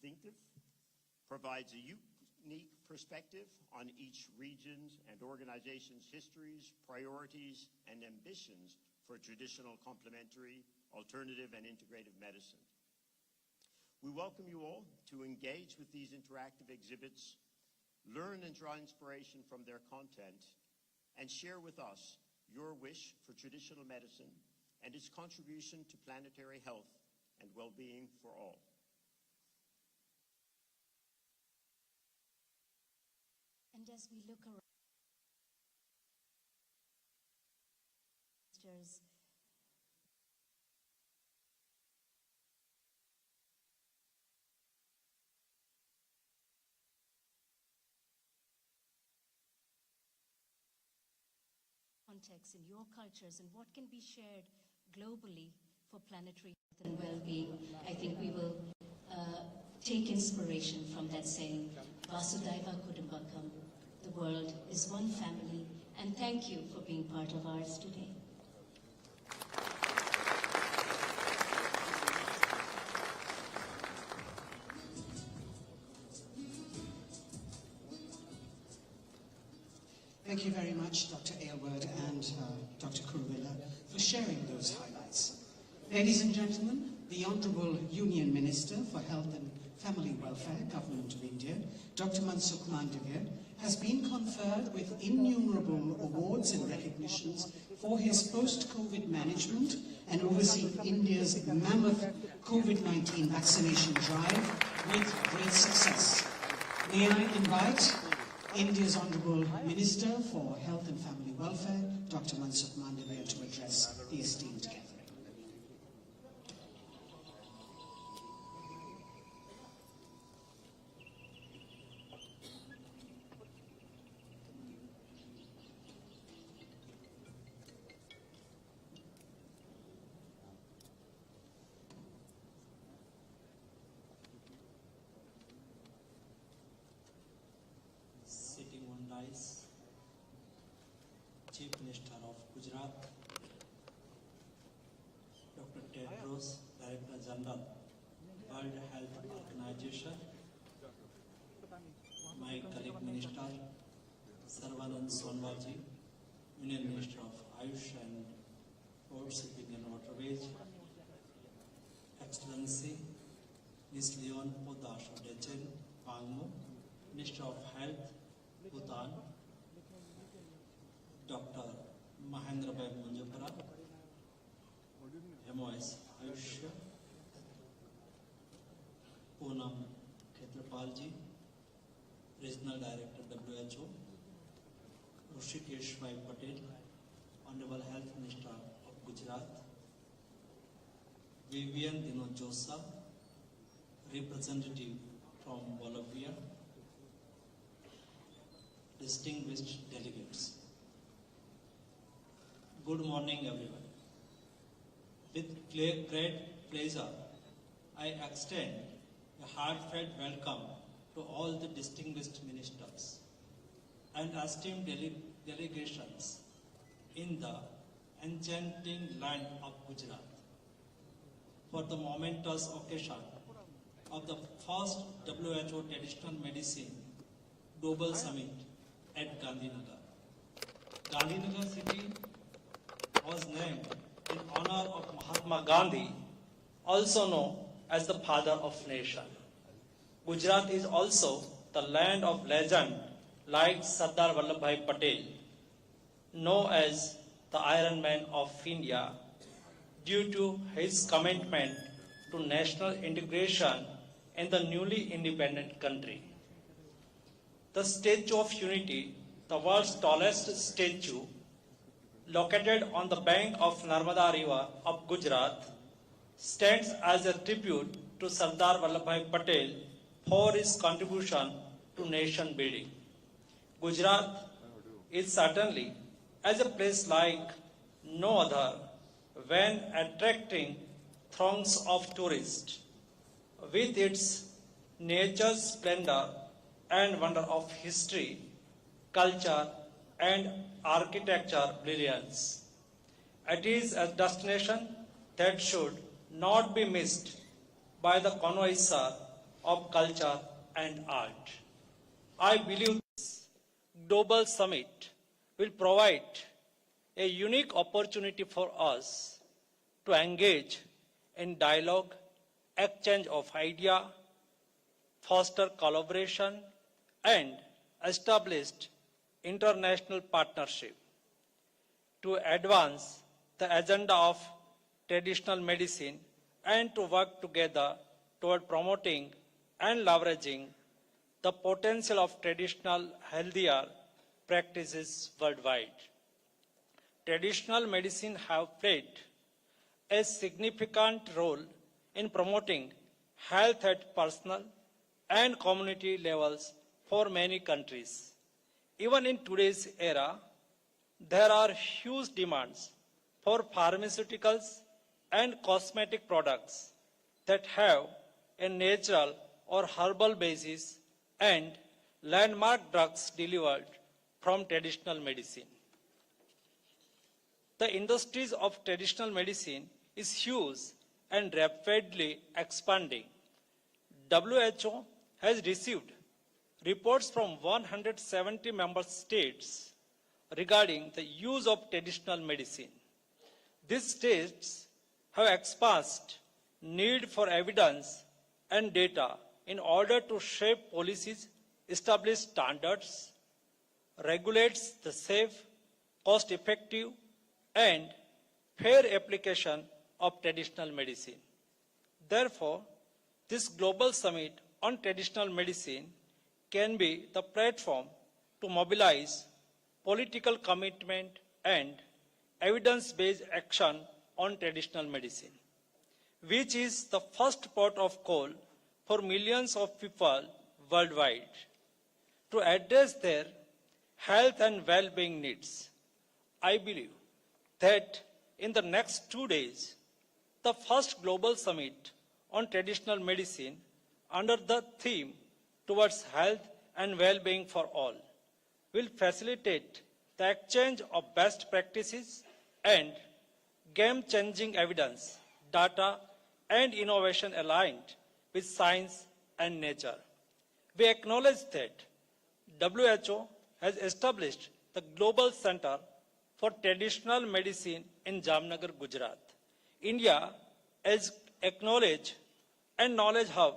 distinctive, provides a unique perspective on each region's and organization's histories, priorities, and ambitions for traditional, complementary, alternative, and integrative medicine. We welcome you all to engage with these interactive exhibits, learn and draw inspiration from their content, and share with us your wish for traditional medicine and its contribution to planetary health and well-being for all. And as we look around, context in your cultures and what can be shared globally for planetary health and well-being, I think we will take inspiration from that saying, Vasudhaiva Kudumbakam, the world is one family, and thank you for being part of ours today. Thank you very much, Dr. Aylward and Dr. Kuruvilla, for sharing those highlights. Ladies and gentlemen, the Honourable Union Minister for Health and Family Welfare, Government of India, Dr. Mansukh Mandaviya, has been conferred with innumerable awards and recognitions for his post-COVID management and overseeing India's mammoth COVID-19 vaccination drive with great success. May I invite India's Honourable Minister for Health and Family Welfare, Dr. Mansukh Mandaviya, to address the esteemed gathering. Sitting on dais, Chief Minister of Gujarat, Dr. Tedros, Director General, World Health Organization, my colleague Minister, Sarvanand Sonwarji, Union Minister of Ayush and Port Shipping and Waterways, Excellency Ms. Leon Podash Dechen Wangmu, Minister of Health, Bhutan, Dr. Mahendra Bhai Munjapara, MOS Ayush, Poonam Khetrapalji, Regional Director WHO, Hrishikesh Bhai Patel, Honorable Health Minister of Gujarat, Vivian Dino Josa, representative from Bolivia, distinguished delegates. Good morning, everyone. With great pleasure, I extend a heartfelt welcome to all the distinguished ministers and esteemed delegations in the enchanting land of Gujarat for the momentous occasion of the first WHO Traditional Medicine Global Summit at Gandhinagar. Gandhinagar city was named in honor of Mahatma Gandhi, also known as the father of nation. Gujarat is also the land of legend like Sardar Vallabhbhai Patel, known as the Iron Man of India, due to his commitment to national integration in the newly independent country. The Statue of Unity, the world's tallest statue, located on the bank of Narmada River of Gujarat, stands as a tribute to Sardar Vallabhbhai Patel for his contribution to nation building. Gujarat is certainly as a place like no other when attracting throngs of tourists with its nature's splendor and wonder of history, culture, and architecture brilliance. It is a destination that should not be missed by the connoisseur of culture and art. I believe this global summit will provide a unique opportunity for us to engage in dialogue, exchange of ideas, foster collaboration, and establish international partnership to advance the agenda of traditional medicine and to work together toward promoting and leveraging the potential of traditional healthier practices worldwide. Traditional medicine have played a significant role in promoting health at personal and community levels for many countries. Even in today's era, there are huge demands for pharmaceuticals and cosmetic products that have a natural or herbal basis and landmark drugs delivered from traditional medicine. The industries of traditional medicine is huge and rapidly expanding. WHO has received reports from 170 member states regarding the use of traditional medicine. These states have expressed need for evidence and data in order to shape policies, establish standards, regulates the safe, cost-effective, and fair application of traditional medicine. Therefore, this global summit on traditional medicine can be the platform to mobilize political commitment and evidence-based action on traditional medicine, which is the first port of call for millions of people worldwide to address their health and well-being needs. I believe that in the next 2 days, the first global summit on traditional medicine under the theme towards health and well-being for all will facilitate the exchange of best practices and game-changing evidence, data, and innovation aligned with science and nature. We acknowledge that WHO has established the Global Center for Traditional Medicine in Jamnagar, Gujarat. India is acknowledged and knowledge hub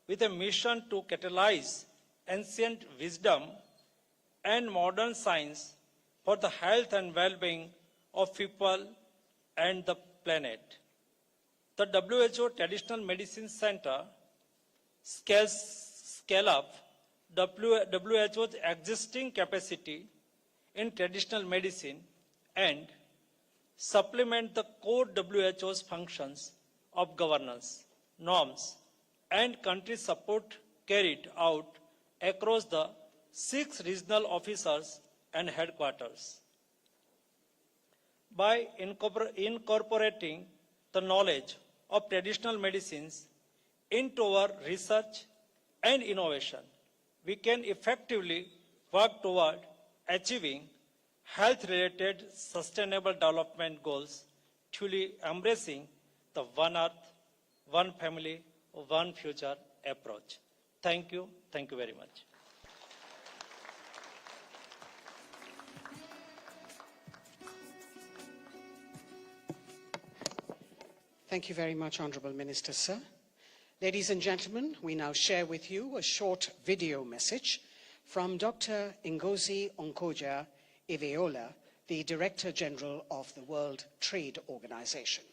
with a mission to catalyze ancient wisdom and modern science for the health and well-being of people and the planet. The WHO Traditional Medicine Center scale up WHO's existing capacity in traditional medicine and supplement the core WHO's functions of governance, norms, and country support carried out across the 6 regional officers and headquarters. By incorporating the knowledge of traditional medicines into our research and innovation, we can effectively work toward achieving health-related sustainable development goals, truly embracing the One Earth, One Family, One Future approach. Thank you very much. Thank you very much, Honourable Minister, sir. Ladies and gentlemen, we now share with you a short video message from Dr. Ngozi Onkoja Iweola, the Director General of the World Trade Organization.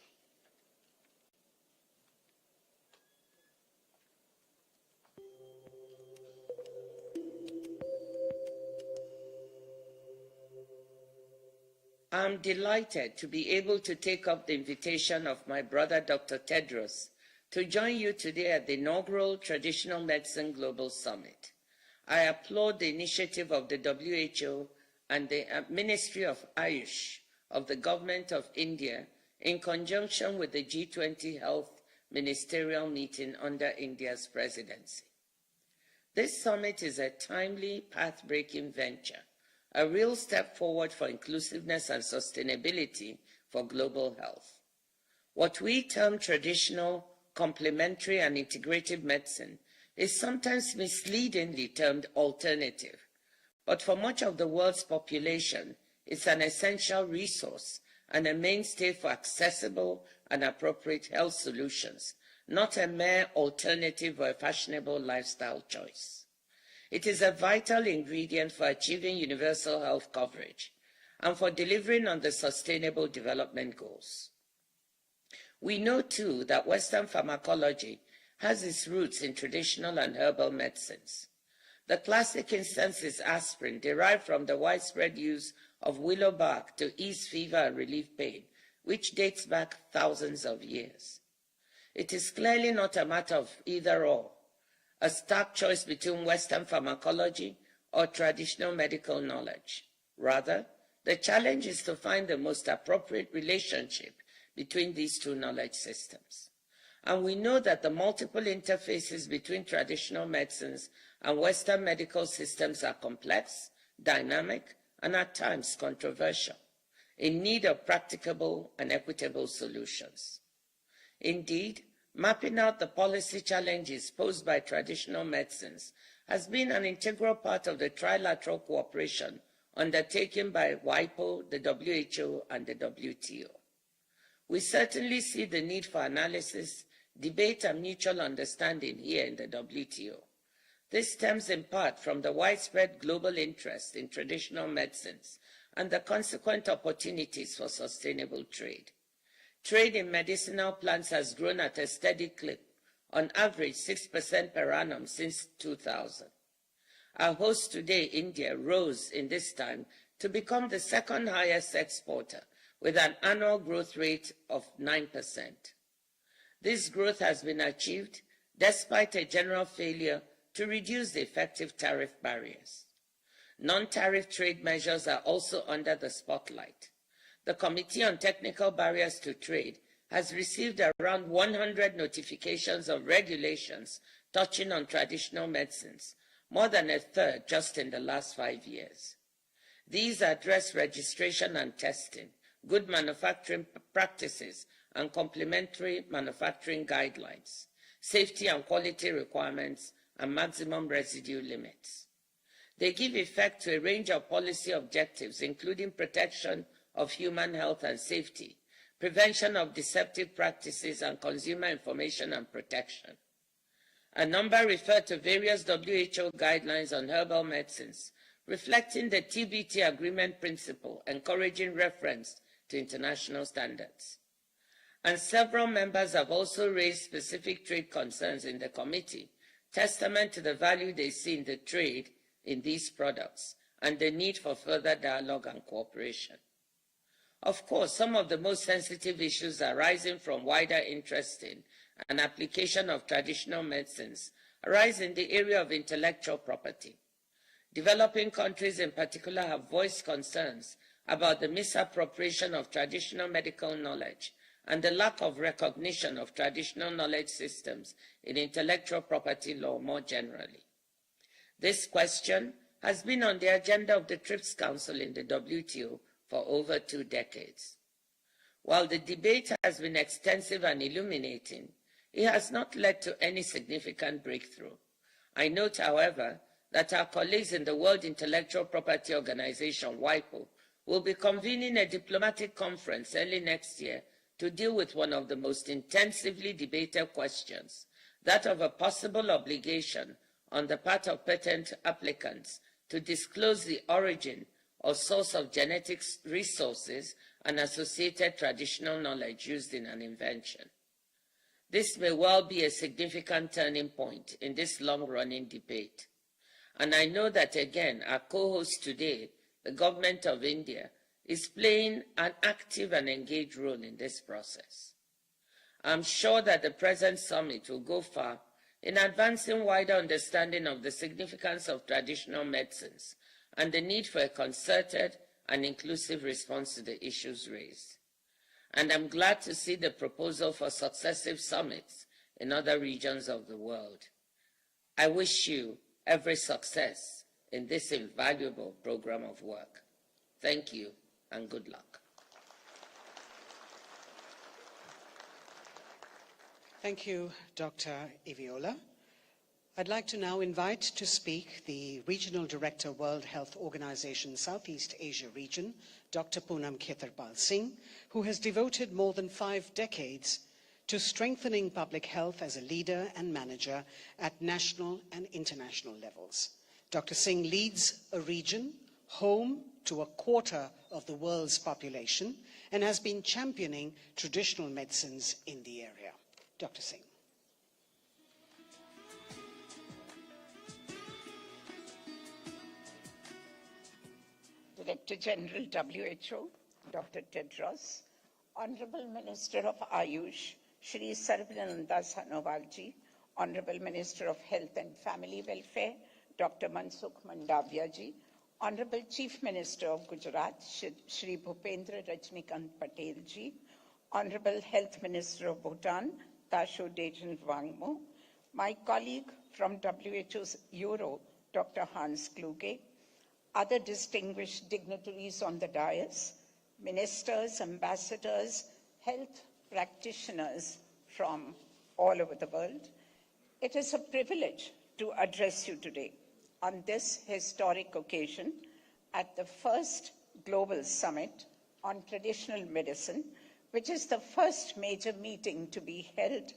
I'm delighted to be able to take up the invitation of my brother, Dr. Tedros, to join you today at the inaugural Traditional Medicine Global Summit. I applaud the initiative of the WHO and the Ministry of Ayush of the Government of India in conjunction with the G20 Health Ministerial Meeting under India's presidency. This summit is a timely, path-breaking venture, a real step forward for inclusiveness and sustainability for global health. What we term traditional, complementary, and integrative medicine is sometimes misleadingly termed alternative, but for much of the world's population, it's an essential resource and a mainstay for accessible and appropriate health solutions, not a mere alternative or a fashionable lifestyle choice. It is a vital ingredient for achieving universal health coverage and for delivering on the Sustainable Development Goals. We know, too, that Western pharmacology has its roots in traditional and herbal medicines. The classic instance is aspirin, derived from the widespread use of willow bark to ease fever and relieve pain, which dates back thousands of years. It is clearly not a matter of either or, a stark choice between Western pharmacology or traditional medical knowledge. Rather, the challenge is to find the most appropriate relationship between these two knowledge systems. And we know that the multiple interfaces between traditional medicines and Western medical systems are complex, dynamic, and at times controversial, in need of practicable and equitable solutions. Indeed, mapping out the policy challenges posed by traditional medicines has been an integral part of the trilateral cooperation undertaken by WIPO, the WHO, and the WTO. We certainly see the need for analysis, debate, and mutual understanding here in the WTO. This stems in part from the widespread global interest in traditional medicines and the consequent opportunities for sustainable trade. Trade in medicinal plants has grown at a steady clip, on average 6% per annum since 2000. Our host today, India, rose in this time to become the second highest exporter, with an annual growth rate of 9%. This growth has been achieved despite a general failure to reduce the effective tariff barriers. Non-tariff trade measures are also under the spotlight. The Committee on Technical Barriers to Trade has received around 100 notifications of regulations touching on traditional medicines, more than a third just in the last 5 years. These address registration and testing, good manufacturing practices and complementary manufacturing guidelines, safety and quality requirements, and maximum residue limits. They give effect to a range of policy objectives, including protection of human health and safety, prevention of deceptive practices, and consumer information and protection. A number refer to various WHO guidelines on herbal medicines, reflecting the TBT agreement principle, encouraging reference to international standards. And several members have also raised specific trade concerns in the committee, testament to the value they see in the trade in these products and the need for further dialogue and cooperation. Of course, some of the most sensitive issues arising from wider interest in and application of traditional medicines arise in the area of intellectual property. Developing countries in particular have voiced concerns about the misappropriation of traditional medical knowledge and the lack of recognition of traditional knowledge systems in intellectual property law more generally. This question has been on the agenda of the TRIPS Council in the WTO for over 2 decades. While the debate has been extensive and illuminating, it has not led to any significant breakthrough. I note, however, that our colleagues in the World Intellectual Property Organization, WIPO, will be convening a diplomatic conference early next year to deal with one of the most intensively debated questions, that of a possible obligation on the part of patent applicants to disclose the origin or source of genetic resources and associated traditional knowledge used in an invention. This may well be a significant turning point in this long-running debate. And I know that, again, our co-host today, the government of India, is playing an active and engaged role in this process. I'm sure that the present summit will go far in advancing wider understanding of the significance of traditional medicines and the need for a concerted and inclusive response to the issues raised. And I'm glad to see the proposal for successive summits in other regions of the world. I wish you every success in this invaluable program of work. Thank you and good luck. Thank you, Dr. Iviola. I'd like to now invite to speak the Regional Director, World Health Organization, Southeast Asia region, Dr. Poonam Khetarpal Singh, who has devoted more than 5 decades to strengthening public health as a leader and manager at national and international levels. Dr. Singh leads a region home to a quarter of the world's population and has been championing traditional medicines in the area. Dr. Singh. Director General WHO, Dr. Tedros, Honorable Minister of Ayush, Shri Sarvananda Sanovalji, Honorable Minister of Health and Family Welfare, Dr. Mansukh Mandaviya ji, Honorable Chief Minister of Gujarat, Shri Bhupendra Rajnikant Patel ji, Honorable Health Minister of Bhutan, Tasho Dejan Wangmo, my colleague from WHO's Euro, Dr. Hans Kluge, other distinguished dignitaries on the dais, ministers, ambassadors, health practitioners from all over the world. It is a privilege to address you today on this historic occasion at the first Global Summit on Traditional Medicine, which is the first major meeting to be held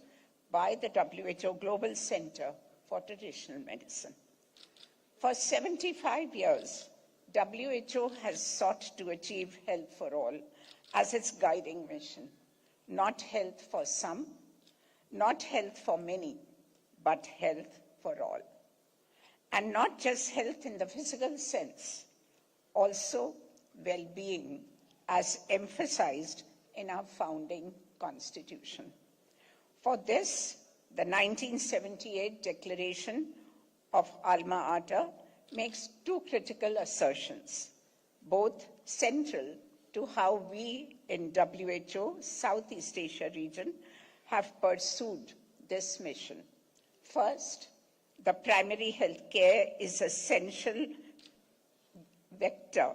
by the WHO Global Center for Traditional Medicine. For 75 years, WHO has sought to achieve health for all as its guiding mission. Not health for some, not health for many, but health for all. And not just health in the physical sense, also well-being as emphasized in our founding constitution. For this, the 1978 Declaration of Alma Ata makes two critical assertions, both central to how we in WHO Southeast Asia region have pursued this mission. First, the primary health care is an essential vector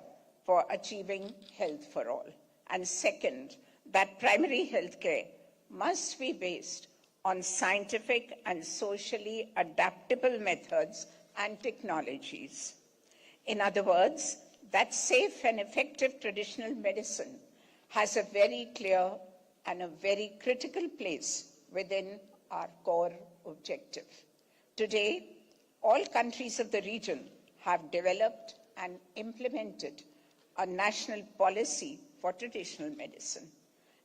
for achieving health for all. And second, that primary health care must be based on scientific and socially adaptable methods and technologies. In other words, that safe and effective traditional medicine has a very clear and a very critical place within our core objective. Today, all countries of the region have developed and implemented a national policy for traditional medicine.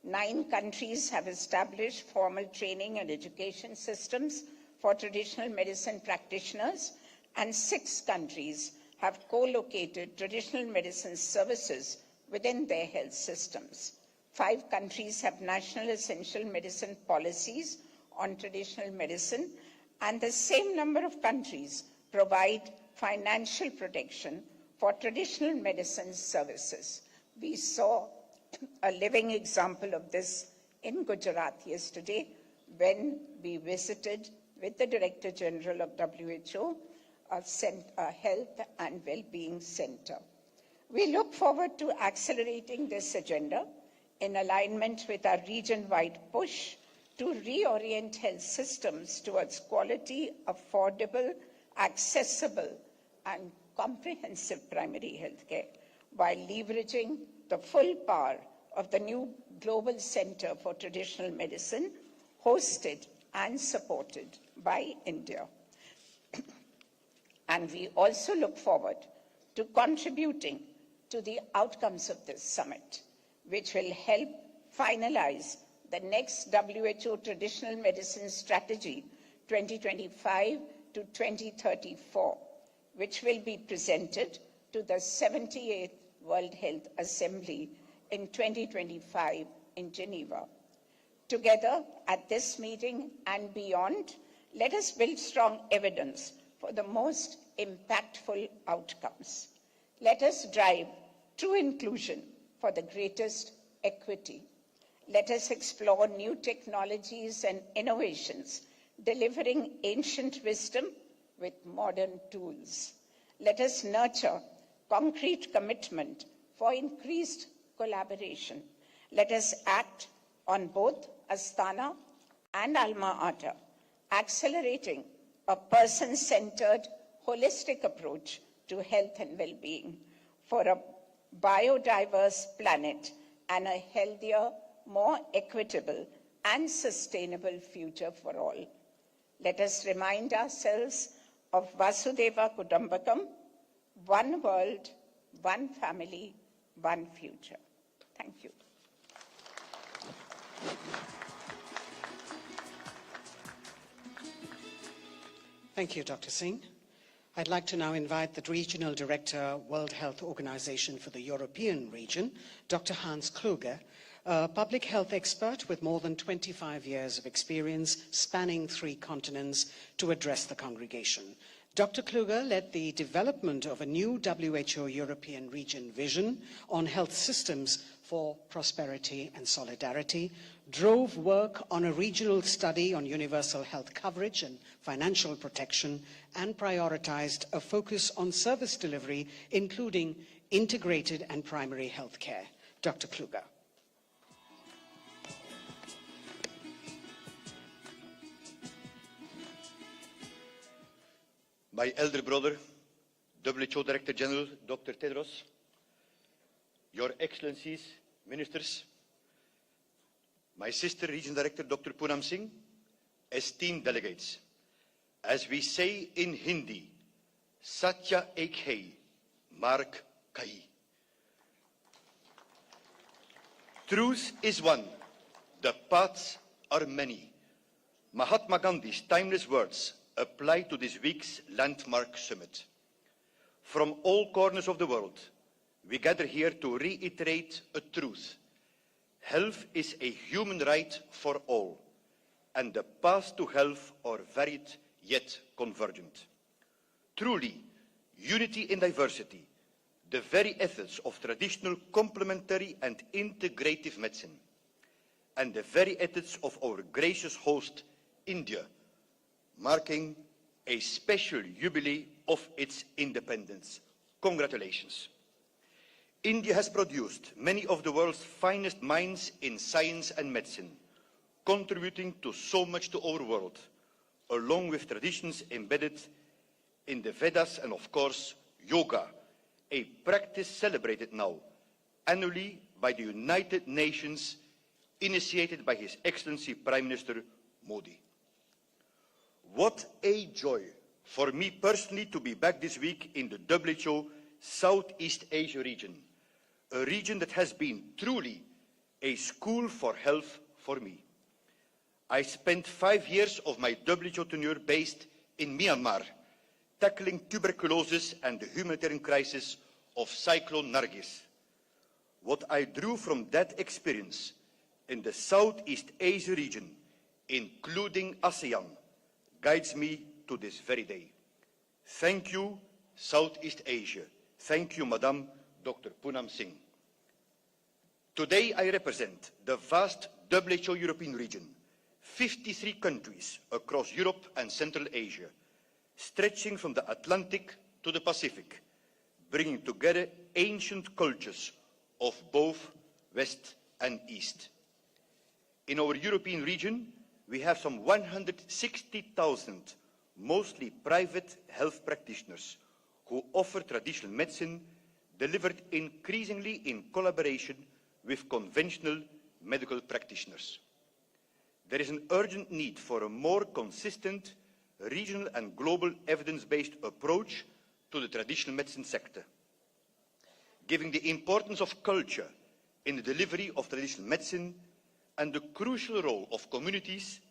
9 countries have established formal training and education systems for traditional medicine practitioners, and 6 countries have co-located traditional medicine services within their health systems. 5 countries have national essential medicine policies on traditional medicine, and the same number of countries provide financial protection for traditional medicine services. We saw a living example of this in Gujarat yesterday when we visited with the Director General of WHO, a Health and Wellbeing Center. We look forward to accelerating this agenda in alignment with our region-wide push to reorient health systems towards quality, affordable, accessible, and comprehensive primary health care, while leveraging the full power of the new Global Center for Traditional Medicine, hosted and supported by India. And we also look forward to contributing to the outcomes of this summit, which will help finalize the next WHO Traditional Medicine Strategy 2025 to 2034, which will be presented to the 78th World Health Assembly in 2025 in Geneva. Together, at this meeting and beyond, let us build strong evidence for the most impactful outcomes. Let us drive true inclusion for the greatest equity. Let us explore new technologies and innovations, delivering ancient wisdom with modern tools. Let us nurture concrete commitment for increased collaboration. Let us act on both Astana and Alma Ata, accelerating a person-centered, holistic approach to health and well-being for a biodiverse planet and a healthier, more equitable and sustainable future for all. Let us remind ourselves of Vasudeva Kutumbakam, one world, one family, one future. Thank you. Thank you, Dr. Singh. I'd like to now invite the Regional Director, World Health Organization for the European region, Dr. Hans Kluge, a public health expert with more than 25 years of experience spanning 3 continents, to address the congregation. Dr. Kluge led the development of a new WHO European region vision on health systems for prosperity and solidarity, drove work on a regional study on universal health coverage and financial protection, and prioritized a focus on service delivery, including integrated and primary health care. Dr. Kluge. My elder brother, WHO Director General, Dr. Tedros, Your Excellencies, Ministers, my sister, Regional Director, Dr. Poonam Singh, esteemed delegates, as we say in Hindi, Satya ek hai, Mark kai. Truth is one, the paths are many. Mahatma Gandhi's timeless words apply to this week's landmark summit. From all corners of the world, we gather here to reiterate a truth. Health is a human right for all, and the paths to health are varied yet convergent. Truly, unity in diversity, the very essence of traditional complementary and integrative medicine, and the very essence of our gracious host, India, marking a special jubilee of its independence. Congratulations. India has produced many of the world's finest minds in science and medicine, contributing to so much to our world, along with traditions embedded in the Vedas and, of course, yoga, a practice celebrated now annually by the United Nations, initiated by His Excellency Prime Minister Modi. What a joy for me personally to be back this week in the WHO Southeast Asia region, a region that has been truly a school for health for me. I spent 5 years of my WHO tenure based in Myanmar, tackling tuberculosis and the humanitarian crisis of Cyclone Nargis. What I drew from that experience in the Southeast Asia region, including ASEAN, guides me to this very day. Thank you, Southeast Asia. Thank you, Madam Dr. Poonam Singh. Today I represent the vast WHO European region, 53 countries across Europe and Central Asia, stretching from the Atlantic to the Pacific, bringing together ancient cultures of both West and East. In our European region, we have some 160,000 mostly private health practitioners who offer traditional medicine delivered increasingly in collaboration with conventional medical practitioners. There is an urgent need for a more consistent regional and global evidence-based approach to the traditional medicine sector. Given the importance of culture in the delivery of traditional medicine and the crucial role of communities,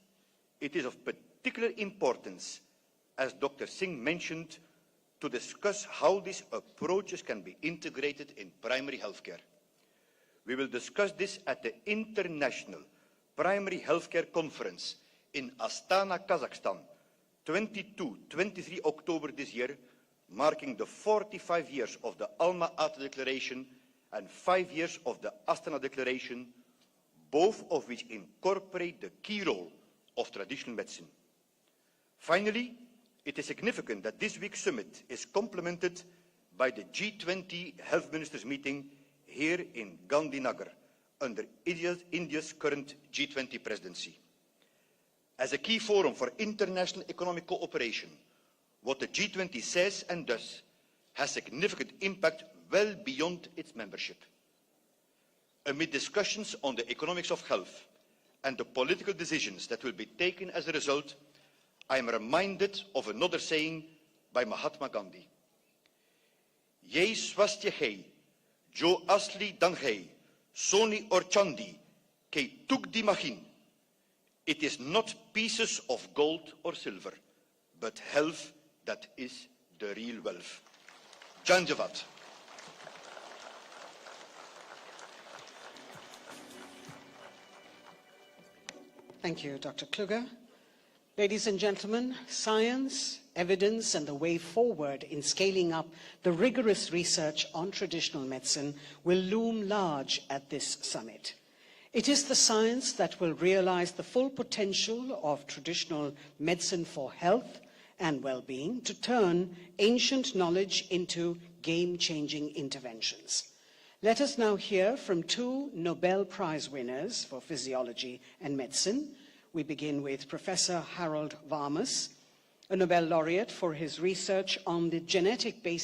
it is of particular importance, as Dr. Singh mentioned, to discuss how these approaches can be integrated in primary healthcare. We will discuss this at the International Primary Healthcare Conference in Astana, Kazakhstan, 22-23 October this year, marking the 45 years of the Alma-Ata Declaration and 5 years of the Astana Declaration, both of which incorporate the key role of traditional medicine. Finally, it is significant that this week's summit is complemented by the G20 Health Ministers meeting here in Gandhinagar under India's current G20 presidency. As a key forum for international economic cooperation, what the G20 says and does has significant impact well beyond its membership. Amid discussions on the economics of health and the political decisions that will be taken as a result, I am reminded of another saying by Mahatma Gandhi. Ye swastye jo asli danghei, soni orchandi, ke tukdi machin. It is not pieces of gold or silver, but health that is the real wealth. Janjavat. Thank you, Dr. Kluger. Ladies and gentlemen, science, evidence, and the way forward in scaling up the rigorous research on traditional medicine will loom large at this summit. It is the science that will realize the full potential of traditional medicine for health and well-being to turn ancient knowledge into game-changing interventions. Let us now hear from two Nobel Prize winners for physiology and medicine. We begin with Professor Harold Varmus, a Nobel laureate for his research on the genetic basis